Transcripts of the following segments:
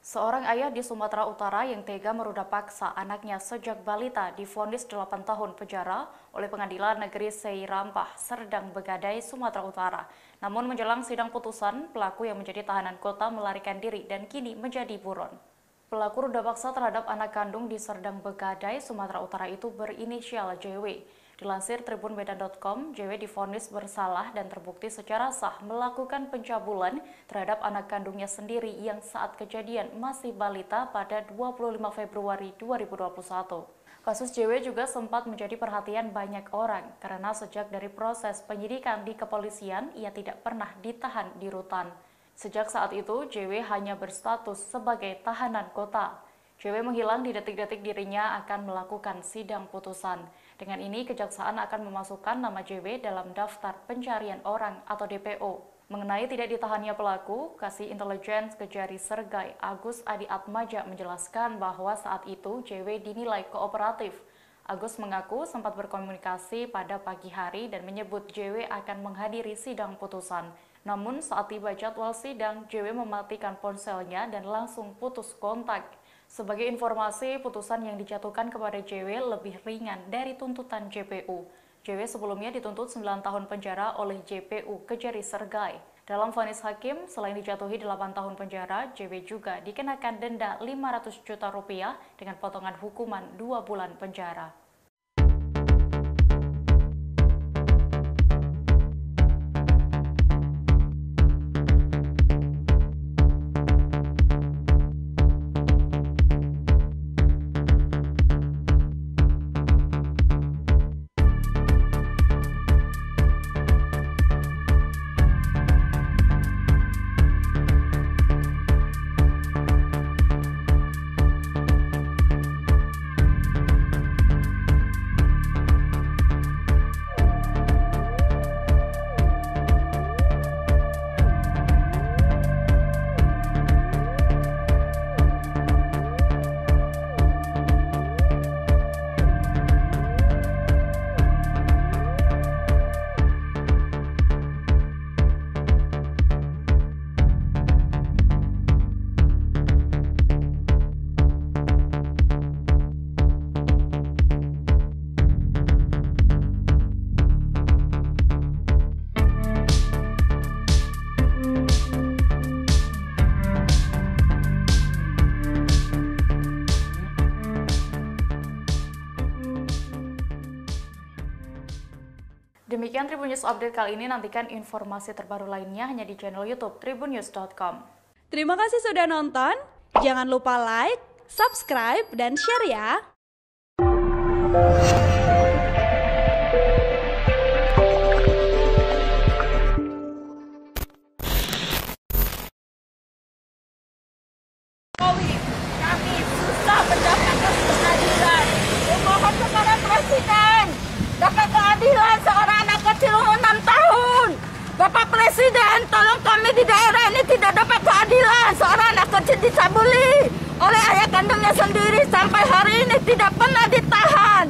Seorang ayah di Sumatera Utara yang tega meruda paksa anaknya sejak balita divonis 8 tahun penjara oleh Pengadilan Negeri Seirampah, Serdang Begadai, Sumatera Utara. Namun menjelang sidang putusan, pelaku yang menjadi tahanan kota melarikan diri dan kini menjadi buron. Pelaku ruda paksa terhadap anak kandung di Serdang Begadai, Sumatera Utara itu berinisial JW. Dilansir tribunmedan.com, JW divonis bersalah dan terbukti secara sah melakukan pencabulan terhadap anak kandungnya sendiri yang saat kejadian masih balita pada 25 Februari 2021. Kasus JW juga sempat menjadi perhatian banyak orang karena sejak dari proses penyidikan di kepolisian, ia tidak pernah ditahan di rutan. Sejak saat itu, JW hanya berstatus sebagai tahanan kota. JW menghilang di detik-detik dirinya akan melakukan sidang putusan. Dengan ini, Kejaksaan akan memasukkan nama JW dalam daftar pencarian orang atau DPO. Mengenai tidak ditahannya pelaku, Kasih Intelijen Kejari Sergai Agus Adi Atmaja menjelaskan bahwa saat itu JW dinilai kooperatif. Agus mengaku sempat berkomunikasi pada pagi hari dan menyebut JW akan menghadiri sidang putusan. Namun saat tiba jadwal sidang, JW mematikan ponselnya dan langsung putus kontak. Sebagai informasi, putusan yang dijatuhkan kepada JW lebih ringan dari tuntutan JPU. JW sebelumnya dituntut 9 tahun penjara oleh JPU Kejari Sergai. Dalam vonis hakim, selain dijatuhi 8 tahun penjara, JW juga dikenakan denda 500 juta rupiah dengan potongan hukuman 2 bulan penjara. Demikian Tribun News Update kali ini, nantikan informasi terbaru lainnya hanya di channel YouTube tribunnews.com. Terima kasih sudah nonton, jangan lupa like, subscribe, dan share ya! Kami susah mendapatkan keadilan. Memohon kepada Presiden dapat keadilan seorang anak kecil umur 6 tahun. Bapak Presiden, tolong kami di daerah ini tidak dapat keadilan. Seorang anak kecil dicabuli oleh ayah kandungnya sendiri sampai hari ini tidak pernah ditahan.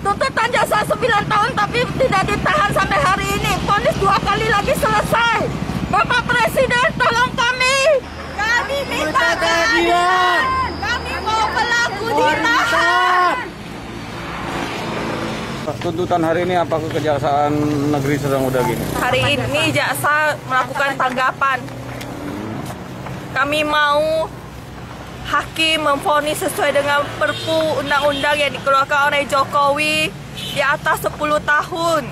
Tuntutan jaksa 9 tahun tapi tidak ditahan sampai hari ini. Vonis 2 kali lagi selesai. Bapak Presiden, tolong kami. Kami minta keadilan. Kami mau pelaku ditahan. Tuntutan hari ini apa ke Kejaksaan Negeri Serdang udah gini? Hari ini jaksa melakukan tanggapan. Kami mau hakim memvonis sesuai dengan Perpu undang-undang yang dikeluarkan oleh Jokowi di atas 10 tahun.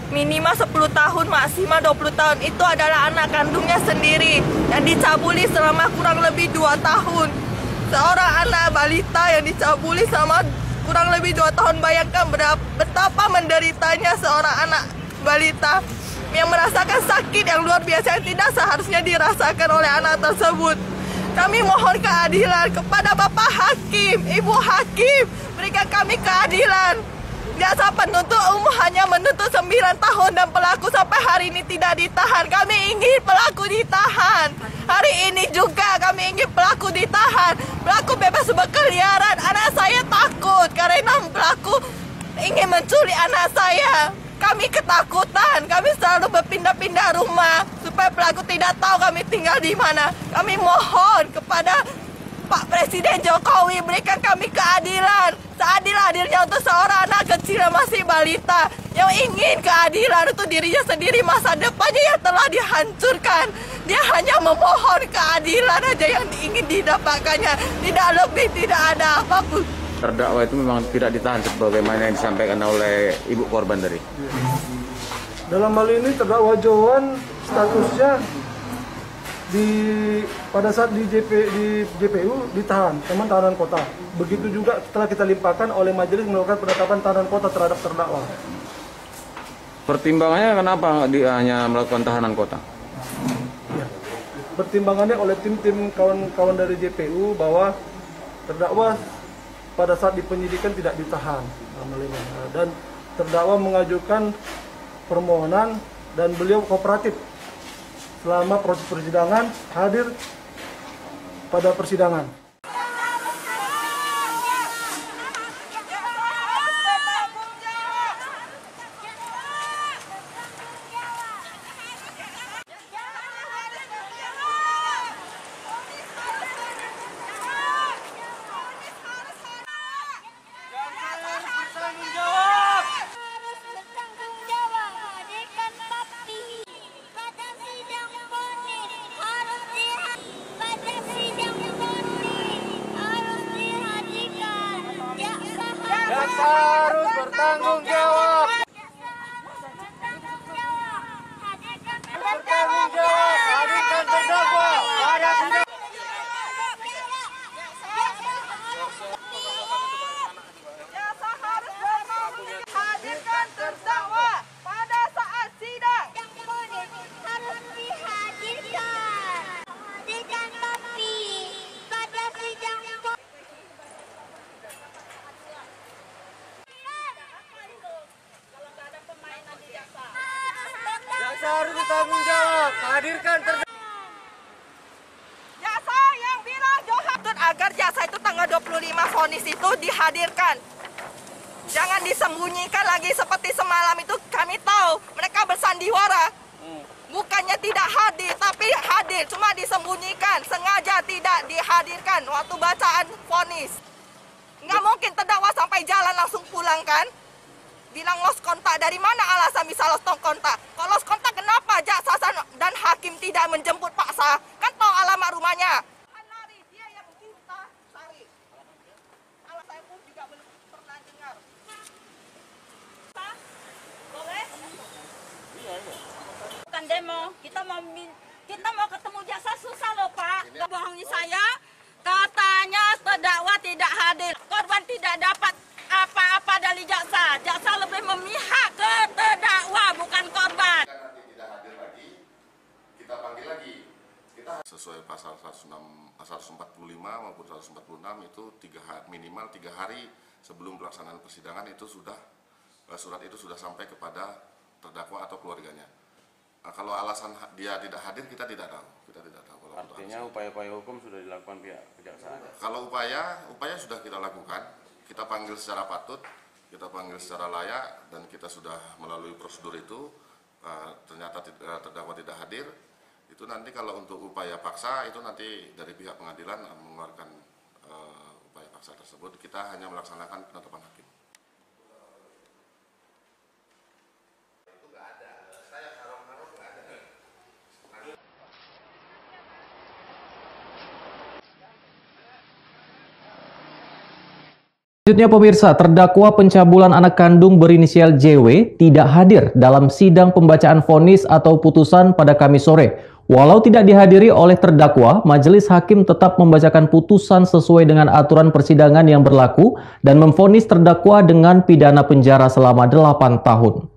Minimal 10 tahun, maksimal 20 tahun. Itu adalah anak kandungnya sendiri yang dicabuli selama kurang lebih 2 tahun. Seorang anak balita yang dicabuli selama kurang lebih 2 tahun. Bayangkan betapa menderitanya seorang anak balita yang merasakan sakit yang luar biasa yang tidak seharusnya dirasakan oleh anak tersebut. Kami mohon keadilan kepada Bapak Hakim, Ibu Hakim, berikan kami keadilan. Jaksa penuntut umum hanya menuntut 9 tahun dan pelaku sampai hari ini tidak ditahan. Kami ingin pelaku ditahan. Hari ini juga kami ingin pelaku ditahan. Pelaku bebas berkeliaran. Anak saya takut karena pelaku ingin menculik anak saya. Kami ketakutan, kami selalu berpindah-pindah rumah supaya pelaku tidak tahu kami tinggal di mana. Kami mohon kepada Pak Presiden Jokowi, berikan kami keadilan seadil-adilnya untuk seorang anak kecil yang masih balita yang ingin keadilan untuk dirinya sendiri, masa depannya yang telah dihancurkan. Dia hanya memohon keadilan aja yang ingin didapatkannya, tidak lebih, tidak ada apapun. Terdakwa itu memang tidak ditahan sebagaimana yang disampaikan oleh ibu korban tadi. Dalam hal ini terdakwa Johan statusnya pada saat di JPU ditahan, teman tahanan kota. Begitu juga setelah kita limpahkan oleh majelis melakukan penetapan tahanan kota terhadap terdakwa. Pertimbangannya kenapa dia hanya melakukan tahanan kota? Ya. Pertimbangannya oleh tim-tim kawan-kawan dari JPU bahwa terdakwa pada saat di penyidikan tidak ditahan, dan terdakwa mengajukan permohonan dan beliau kooperatif selama proses persidangan, hadir pada persidangan. Harus bertanggung jawab. Bertanggung jawab, hadirkan terdakwa pada sidang. Jaksa harus bertanggung, hadirkan terdakwa pada saat sidang. Harus dihadirkan dengan kopi pada sidang. Jaksa harus bertanggung jawab, hadirkan terdakwa. Jaksa yang bilang Johan agar jaksa itu tanggal 25 vonis itu dihadirkan. Jangan disembunyikan lagi seperti semalam itu. Kami tahu mereka bersandiwara. Bukannya tidak hadir, tapi hadir. Cuma disembunyikan, sengaja tidak dihadirkan waktu bacaan vonis. Nggak mungkin terdakwa sampai jalan langsung pulang kan? Bilang lost kontak, dari mana alasan bisa lost kontak? Kalau lost kontak kenapa jaksa dan hakim tidak menjemput paksa? Kan tahu alamat rumahnya. Lari, dia yang minta Sari. Kalau saya pun juga belum pernah dengar. Boleh? Bukan demo, kita mau ketemu jaksa susah loh Pak. Nggak bohongi saya, katanya terdakwa tidak hadir, korban tidak dapat apa-apa dari jaksa. Jaksa lebih memihak ke terdakwa, bukan korban. Nanti tidak hadir lagi, kita panggil lagi. Kita sesuai pasal 145 maupun 146 itu minimal 3 hari sebelum pelaksanaan persidangan itu sudah surat itu sudah sampai kepada terdakwa atau keluarganya. Nah, kalau alasan dia tidak hadir kita tidak tahu. Artinya upaya-upaya hukum sudah dilakukan pihak kejaksaan. Kalau upaya sudah kita lakukan, kita panggil secara patut, kita panggil secara layak, dan kita sudah melalui prosedur itu. Ternyata terdakwa tidak hadir. Itu nanti kalau untuk upaya paksa itu nanti dari pihak pengadilan mengeluarkan upaya paksa tersebut. Kita hanya melaksanakan penetapan hakim. Selanjutnya pemirsa, terdakwa pencabulan anak kandung berinisial JW tidak hadir dalam sidang pembacaan vonis atau putusan pada Kamis sore. Walau tidak dihadiri oleh terdakwa, majelis hakim tetap membacakan putusan sesuai dengan aturan persidangan yang berlaku dan memvonis terdakwa dengan pidana penjara selama 8 tahun.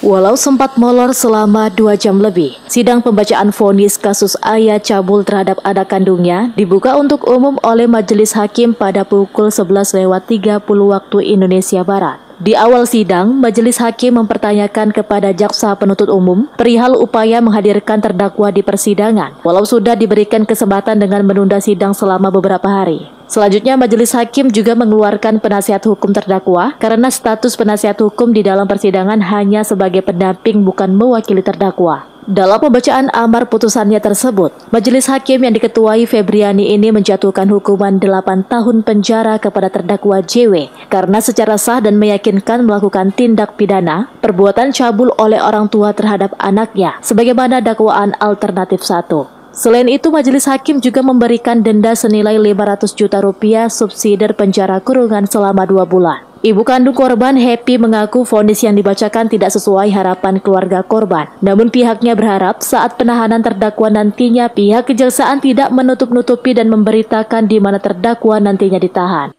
Walau sempat molor selama 2 jam lebih, sidang pembacaan vonis kasus ayah cabul terhadap anak kandungnya dibuka untuk umum oleh majelis hakim pada pukul 11.30 waktu Indonesia Barat. Di awal sidang, majelis hakim mempertanyakan kepada jaksa penuntut umum perihal upaya menghadirkan terdakwa di persidangan, walau sudah diberikan kesempatan dengan menunda sidang selama beberapa hari. Selanjutnya, majelis hakim juga mengeluarkan penasihat hukum terdakwa karena status penasihat hukum di dalam persidangan hanya sebagai pendamping bukan mewakili terdakwa. Dalam pembacaan amar putusannya tersebut, Majelis Hakim yang diketuai Febriani ini menjatuhkan hukuman 8 tahun penjara kepada terdakwa JW karena secara sah dan meyakinkan melakukan tindak pidana perbuatan cabul oleh orang tua terhadap anaknya sebagaimana dakwaan alternatif 1. Selain itu, Majelis Hakim juga memberikan denda senilai 500 juta rupiah subsidi penjara kurungan selama 2 bulan. Ibu kandung korban Happy mengaku vonis yang dibacakan tidak sesuai harapan keluarga korban. Namun pihaknya berharap saat penahanan terdakwa nantinya pihak kejaksaan tidak menutup-nutupi dan memberitakan di mana terdakwa nantinya ditahan.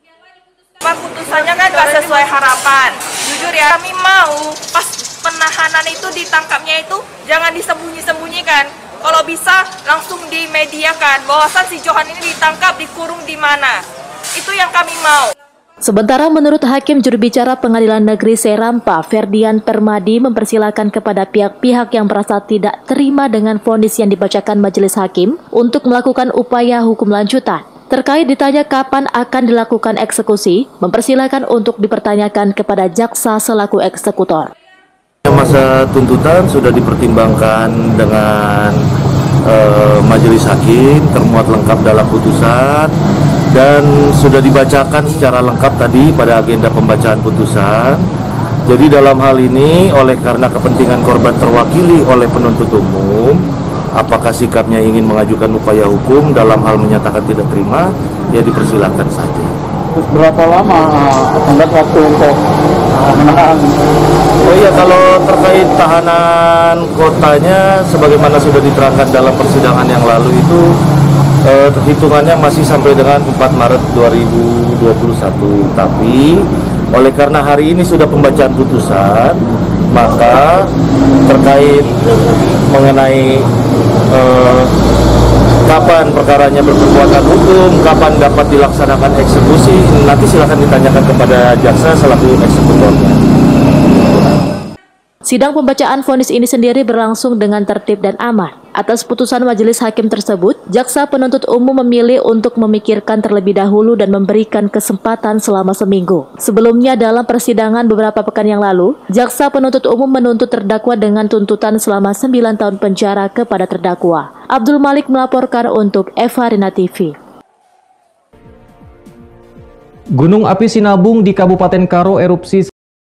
Putusannya kan gak sesuai harapan. Jujur ya, kami mau pas penahanan itu ditangkapnya itu jangan disembunyi-sembunyikan. Kalau bisa langsung dimediakan bahwasan si Johan ini ditangkap, dikurung di mana. Itu yang kami mau. Sementara menurut Hakim juru bicara Pengadilan Negeri Seirampah, Ferdian Permadi mempersilahkan kepada pihak-pihak yang merasa tidak terima dengan vonis yang dibacakan Majelis Hakim untuk melakukan upaya hukum lanjutan. Terkait ditanya kapan akan dilakukan eksekusi, mempersilahkan untuk dipertanyakan kepada jaksa selaku eksekutor. Masa tuntutan sudah dipertimbangkan dengan Majelis Hakim, termuat lengkap dalam putusan dan sudah dibacakan secara lengkap tadi pada agenda pembacaan putusan. Jadi dalam hal ini oleh karena kepentingan korban terwakili oleh penuntut umum, apakah sikapnya ingin mengajukan upaya hukum dalam hal menyatakan tidak terima, ya dipersilakan saja. Berapa lama tenggat waktu untuk menahan? Oh iya, kalau terkait tahanan kotanya sebagaimana sudah diterangkan dalam persidangan yang lalu itu hitungannya masih sampai dengan 4 Maret 2021. Tapi oleh karena hari ini sudah pembacaan putusan, maka terkait mengenai kapan perkaranya berkekuatan hukum, kapan dapat dilaksanakan eksekusi, nanti silakan ditanyakan kepada jaksa selaku eksekutornya. Sidang pembacaan vonis ini sendiri berlangsung dengan tertib dan aman. Atas putusan Majelis Hakim tersebut, jaksa penuntut umum memilih untuk memikirkan terlebih dahulu dan memberikan kesempatan selama seminggu. Sebelumnya dalam persidangan beberapa pekan yang lalu, jaksa penuntut umum menuntut terdakwa dengan tuntutan selama 9 tahun penjara kepada terdakwa. Abdul Malik melaporkan untuk Eva Rina TV. Gunung api Sinabung di Kabupaten Karo erupsi